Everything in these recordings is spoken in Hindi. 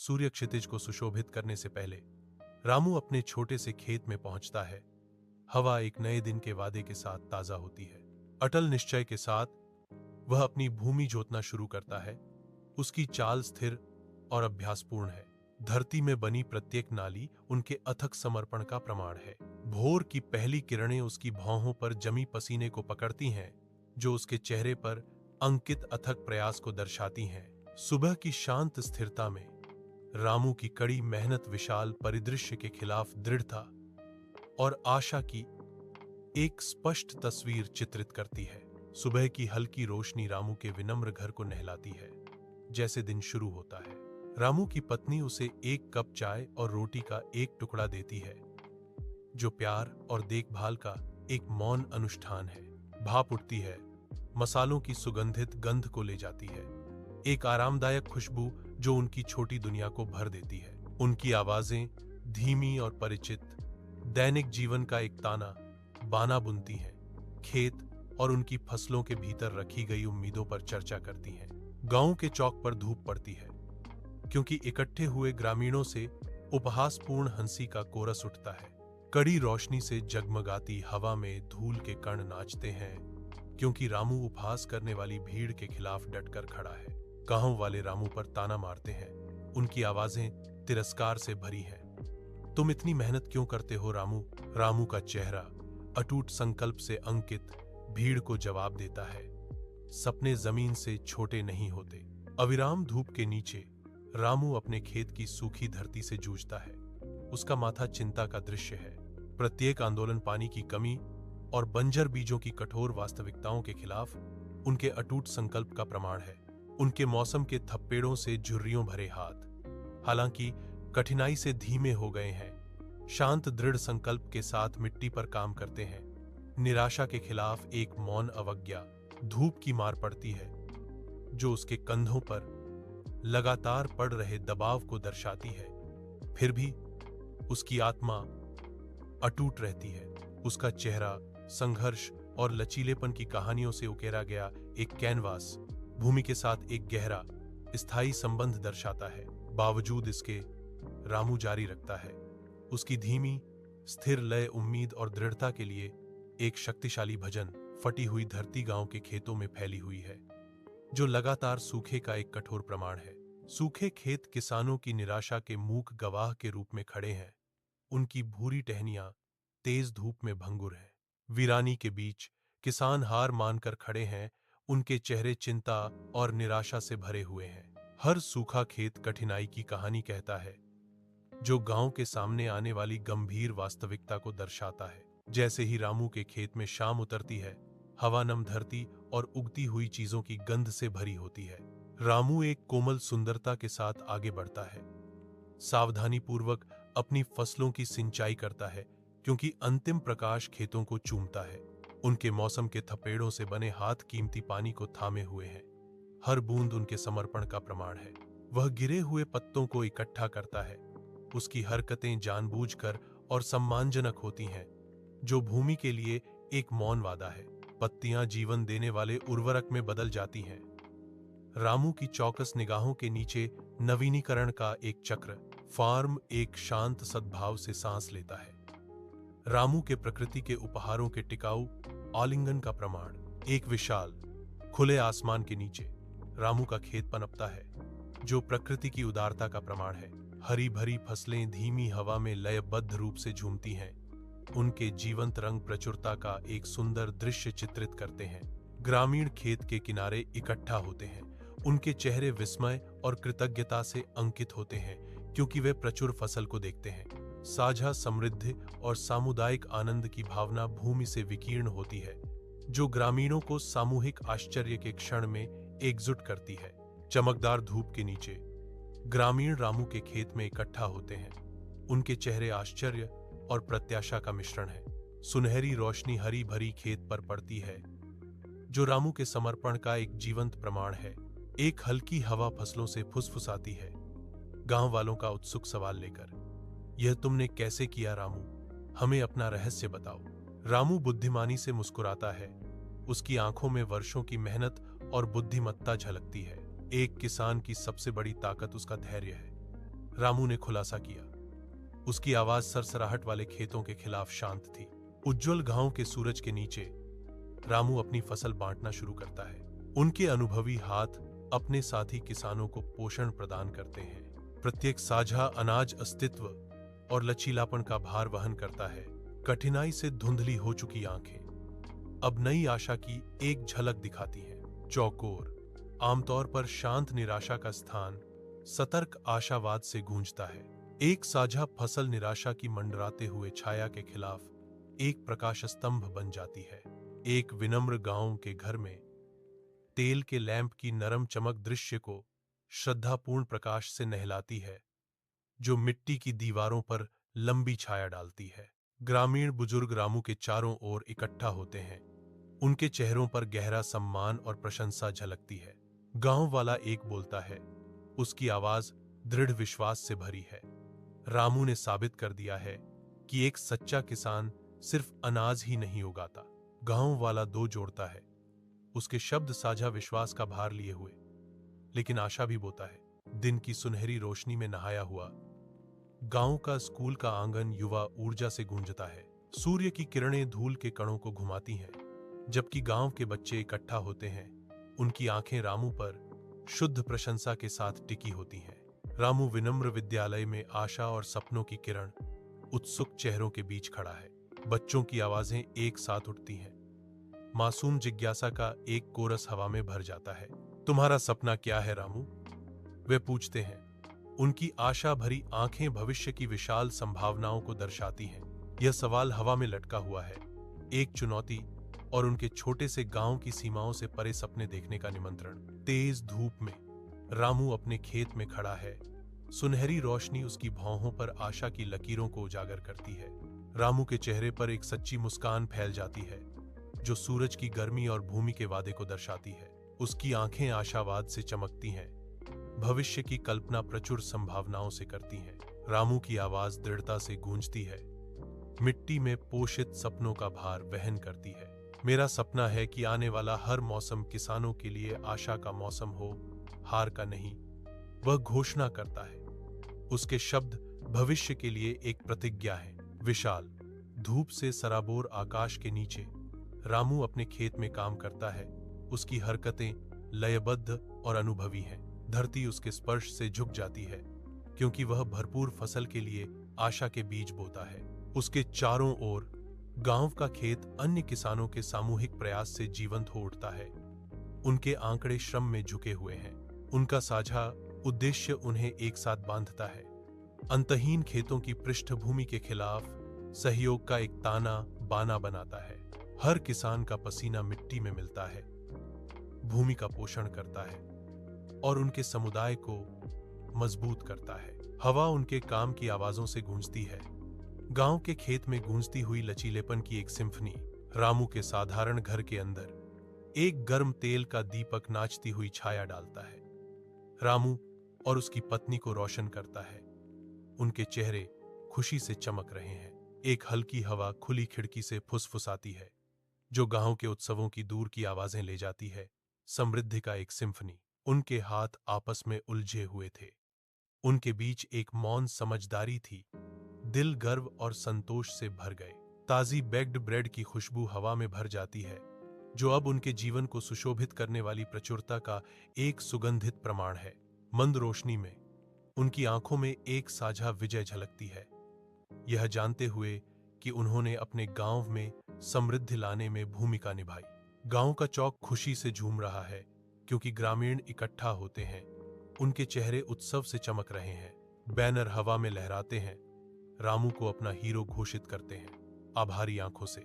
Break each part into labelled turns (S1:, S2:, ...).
S1: सूर्य क्षितिज को सुशोभित करने से पहले रामू अपने छोटे से खेत में पहुंचता है। हवा एक नए दिन के वादे के साथ ताजा होती है। अटल निश्चय के साथ वह अपनी भूमि जोतना शुरू करता है। उसकी चाल स्थिर और अभ्यासपूर्ण है। धरती में बनी प्रत्येक नाली उनके अथक समर्पण का प्रमाण है। भोर की पहली किरणें उसकी भौहों पर जमी पसीने को पकड़ती हैं, जो उसके चेहरे पर अंकित अथक प्रयास को दर्शाती हैं। सुबह की शांत स्थिरता में रामू की कड़ी मेहनत विशाल परिदृश्य के खिलाफ दृढ़ता और आशा की एक स्पष्ट तस्वीर चित्रित करती है। सुबह की हल्की रोशनी रामू के विनम्र घर को नहलाती है। जैसे दिन शुरू होता है, रामू की पत्नी उसे एक कप चाय और रोटी का एक टुकड़ा देती है, जो प्यार और देखभाल का एक मौन अनुष्ठान है। भाप उठती है, मसालों की सुगंधित गंध को ले जाती है, एक आरामदायक खुशबू जो उनकी छोटी दुनिया को भर देती है। उनकी आवाजें धीमी और परिचित दैनिक जीवन का एक ताना बाना बुनती हैं, खेत और उनकी फसलों के भीतर रखी गई उम्मीदों पर चर्चा करती हैं। गांव के चौक पर धूप पड़ती है, क्योंकि इकट्ठे हुए ग्रामीणों से उपहासपूर्ण हंसी का कोरस उठता है। कड़ी रोशनी से जगमगाती हवा में धूल के कण नाचते हैं, क्योंकि रामू उपहास करने वाली भीड़ के खिलाफ डटकर खड़ा है। गांव वाले रामू पर ताना मारते हैं, उनकी आवाजें तिरस्कार से भरी हैं। तुम इतनी मेहनत क्यों करते हो रामू? रामू का चेहरा अटूट संकल्प से अंकित भीड़ को जवाब देता है, सपने जमीन से छोटे नहीं होते। अविराम धूप के नीचे रामू अपने खेत की सूखी धरती से जूझता है। उसका माथा चिंता का दृश्य है। प्रत्येक आंदोलन पानी की कमी और बंजर बीजों की कठोर वास्तविकताओं के खिलाफ उनके अटूट संकल्प का प्रमाण है। उनके मौसम के थप्पेड़ों से झुर्रियों भरे हाथ हालांकि कठिनाई से धीमे हो गए हैं, शांत दृढ़ संकल्प के साथ मिट्टी पर काम करते हैं। निराशा के खिलाफ एक मौन अवज्ञा धूप की मार पड़ती है, जो उसके कंधों पर लगातार पड़ रहे दबाव को दर्शाती है। फिर भी उसकी आत्मा अटूट रहती है। उसका चेहरा संघर्ष और लचीलेपन की कहानियों से उकेरा गया एक कैनवास भूमि के साथ एक गहरा स्थायी संबंध दर्शाता है। बावजूद इसके रामू जारी रखता है। उसकी धीमी स्थिर लय उम्मीद और दृढ़ता के लिए एक शक्तिशाली भजन। फटी हुई धरती गांव के खेतों में फैली हुई है, जो लगातार सूखे का एक कठोर प्रमाण है। सूखे खेत किसानों की निराशा के मूक गवाह के रूप में खड़े हैं। उनकी भूरी टहनियां तेज धूप में भंगुर हैं। वीरानी के बीच किसान हार मानकर खड़े हैं। उनके चेहरे चिंता और निराशा से भरे हुए हैं। हर सूखा खेत कठिनाई की कहानी कहता है, जो गांव के सामने आने वाली गंभीर वास्तविकता को दर्शाता है। जैसे ही रामू के खेत में शाम उतरती है, हवा नम धरती और उगती हुई चीजों की गंध से भरी होती है। रामू एक कोमल सुंदरता के साथ आगे बढ़ता है, सावधानीपूर्वक अपनी फसलों की सिंचाई करता है, क्योंकि अंतिम प्रकाश खेतों को चूमता है। उनके मौसम के थपेड़ों से बने हाथ कीमती पानी को थामे हुए हैं। हर बूंद उनके समर्पण का प्रमाण है। वह गिरे हुए पत्तों को इकट्ठा करता है। उसकी हरकतें जानबूझकर और सम्मानजनक होती हैं, जो भूमि के लिए एक मौन वादा है। पत्तियां जीवन देने वाले उर्वरक में बदल जाती हैं। रामू की चौकस निगाहों के नीचे नवीनीकरण का एक चक्र। फार्म एक शांत सद्भाव से सांस लेता है। रामू के प्रकृति के उपहारों के टिकाऊ आलिंगन का प्रमाण। एक विशाल खुले आसमान के नीचे रामू का खेत पनपता है, जो प्रकृति की उदारता का प्रमाण है। हरी भरी फसलें धीमी हवा में लयबद्ध रूप से झूमती हैं। उनके जीवंत रंग प्रचुरता का एक सुंदर दृश्य चित्रित करते हैं। ग्रामीण खेत के किनारे इकट्ठा होते हैं। उनके चेहरे विस्मय और कृतज्ञता से अंकित होते हैं, क्योंकि वे प्रचुर फसल को देखते हैं। साझा समृद्धि और सामुदायिक आनंद की भावना भूमि से विकीर्ण होती है, जो ग्रामीणों को सामूहिक आश्चर्य के क्षण में एकजुट करती है। चमकदार धूप के नीचे ग्रामीण रामू के खेत में इकट्ठा होते हैं। उनके चेहरे आश्चर्य और प्रत्याशा का मिश्रण है। सुनहरी रोशनी हरी भरी खेत पर पड़ती है, जो रामू के समर्पण का एक जीवंत प्रमाण है। एक हल्की हवा फसलों से फुसफुसाती है, गांव वालों का उत्सुक सवाल लेकर, यह तुमने कैसे किया रामू? हमें अपना रहस्य बताओ। रामू बुद्धिमानी से मुस्कुराता है। उसकी आंखों में वर्षों की मेहनत और बुद्धिमत्ता झलकती है। एक किसान की सबसे बड़ी ताकत उसका धैर्य है। रामू ने खुलासा किया। उसकी आवाज सरसराहट वाले खेतों के खिलाफ शांत थी। उज्जवल गांव के सूरज के नीचे रामू अपनी फसल बांटना शुरू करता है। उनके अनुभवी हाथ अपने साथी किसानों को पोषण प्रदान करते हैं। प्रत्येक साझा अनाज अस्तित्व और लचीलापन का भार वहन करता है। कठिनाई से धुंधली हो चुकी आंखें अब नई आशा की एक झलक दिखाती हैं। चौकोर, आमतौर पर शांत निराशा का स्थान सतर्क आशावाद से गूंजता है। एक साझा फसल निराशा की मंडराते हुए छाया के खिलाफ एक प्रकाश स्तंभ बन जाती है। एक विनम्र गांव के घर में तेल के लैंप की नरम चमक दृश्य को श्रद्धापूर्ण प्रकाश से नहलाती है, जो मिट्टी की दीवारों पर लंबी छाया डालती है। ग्रामीण बुजुर्ग रामू के चारों ओर इकट्ठा होते हैं। उनके चेहरों पर गहरा सम्मान और प्रशंसा झलकती है। गांव वाला एक बोलता है, उसकी आवाज दृढ़ विश्वास से भरी है। रामू ने साबित कर दिया है कि एक सच्चा किसान सिर्फ अनाज ही नहीं उगाता। गांव वाला दो जोड़ता है, उसके शब्द साझा विश्वास का भार लिए हुए, लेकिन आशा भी बोता है। दिन की सुनहरी रोशनी में नहाया हुआ गांव का स्कूल का आंगन युवा ऊर्जा से गूंजता है। सूर्य की किरणें धूल के कणों को घुमाती हैं, जबकि गांव के बच्चे इकट्ठा होते हैं। उनकी आंखें रामू पर शुद्ध प्रशंसा के साथ टिकी होती हैं। रामू विनम्र विद्यालय में आशा और सपनों की किरण उत्सुक चेहरों के बीच खड़ा है। बच्चों की आवाजें एक साथ उठती हैं। मासूम जिज्ञासा का एक कोरस हवा में भर जाता है। तुम्हारा सपना क्या है रामू? वे पूछते हैं। उनकी आशा भरी आंखें भविष्य की विशाल संभावनाओं को दर्शाती हैं। यह सवाल हवा में लटका हुआ है, एक चुनौती और उनके छोटे से गांव की सीमाओं से परे सपने देखने का निमंत्रण। तेज धूप में रामू अपने खेत में खड़ा है। सुनहरी रोशनी उसकी भौहों पर आशा की लकीरों को उजागर करती है। रामू के चेहरे पर एक सच्ची मुस्कान फैल जाती है, जो सूरज की गर्मी और भूमि के वादे को दर्शाती है। उसकी आंखें आशावाद से चमकती हैं, भविष्य की कल्पना प्रचुर संभावनाओं से करती हैं। रामू की आवाज दृढ़ता से गूंजती है, मिट्टी में पोषित सपनों का भार वहन करती है। मेरा सपना है कि आने वाला हर मौसम किसानों के लिए आशा का मौसम हो, हार का नहीं। वह घोषणा करता है। उसके शब्द भविष्य के लिए एक प्रतिज्ञा है। विशाल धूप से सराबोर आकाश के नीचे रामू अपने खेत में काम करता है। उसकी हरकतें लयबद्ध और अनुभवी हैं। धरती उसके स्पर्श से झुक जाती है, क्योंकि वह भरपूर फसल के लिए आशा के बीज बोता है। उसके चारों ओर गांव का खेत अन्य किसानों के सामूहिक प्रयास से जीवंत हो उठता है। उनके आंकड़े श्रम में झुके हुए हैं। उनका साझा उद्देश्य उन्हें एक साथ बांधता है। अंतहीन खेतों की पृष्ठभूमि के खिलाफ सहयोग का एक ताना बाना बनाता है। हर किसान का पसीना मिट्टी में मिलता है, भूमि का पोषण करता है और उनके समुदाय को मजबूत करता है। हवा उनके काम की आवाजों से गूंजती है। गांव के खेत में गूंजती हुई लचीलेपन की एक सिम्फनी। रामू के साधारण घर के अंदर एक गर्म तेल का दीपक नाचती हुई छाया डालता है। रामू और उसकी पत्नी को रोशन करता है। उनके चेहरे खुशी से चमक रहे हैं। एक हल्की हवा खुली खिड़की से फुसफुसाती है, जो गांव के उत्सवों की दूर की आवाजें ले जाती है। समृद्धि का एक सिम्फनी। उनके हाथ आपस में उलझे हुए थे। उनके बीच एक मौन समझदारी थी। दिल गर्व और संतोष से भर गए। ताजी बेक्ड ब्रेड की खुशबू हवा में भर जाती है, जो अब उनके जीवन को सुशोभित करने वाली प्रचुरता का एक सुगंधित प्रमाण है। मंद रोशनी में उनकी आंखों में एक साझा विजय झलकती है, यह जानते हुए कि उन्होंने अपने गांव में समृद्धि लाने में भूमिका निभाई। गांव का चौक खुशी से झूम रहा है, क्योंकि ग्रामीण इकट्ठा होते हैं। उनके चेहरे उत्सव से चमक रहे हैं। बैनर हवा में लहराते हैं, रामू को अपना हीरो घोषित करते हैं। आभारी आंखों से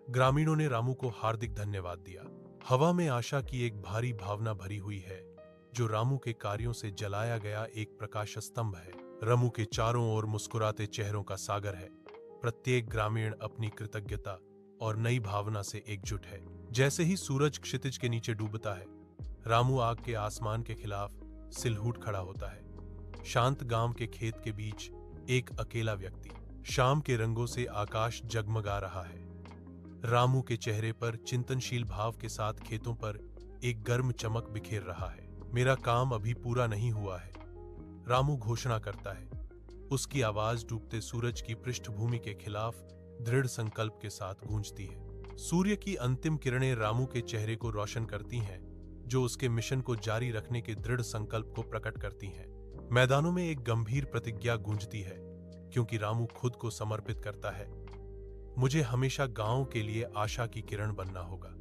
S1: ग्रामीणों ने रामू को हार्दिक धन्यवाद दिया। हवा में आशा की एक भारी भावना भरी हुई है, जो रामू के कार्यों से जलाया गया एक प्रकाश स्तंभ है। रामू के चारों ओर मुस्कुराते चेहरों का सागर है। प्रत्येक ग्रामीण अपनी कृतज्ञता और नई भावना से एकजुट है। जैसे ही सूरज क्षितिज के नीचे डूबता है, रामू आग के आसमान के खिलाफ सिलहूट खड़ा होता है। शांत गांव के खेत के बीच एक अकेला व्यक्ति। शाम के रंगों से आकाश जगमगा रहा है। रामू के चेहरे पर चिंतनशील भाव के साथ खेतों पर एक गर्म चमक बिखेर रहा है। मेरा काम अभी पूरा नहीं हुआ है, रामू घोषणा करता है। उसकी आवाज डूबते सूरज की पृष्ठभूमि के खिलाफ दृढ़ संकल्प के साथ गूंजती है। सूर्य की अंतिम किरणें रामू के चेहरे को रोशन करती हैं, जो उसके मिशन को जारी रखने के दृढ़ संकल्प को प्रकट करती हैं। मैदानों में एक गंभीर प्रतिज्ञा गूंजती है, क्योंकि रामू खुद को समर्पित करता है, मुझे हमेशा गांव के लिए आशा की किरण बनना होगा।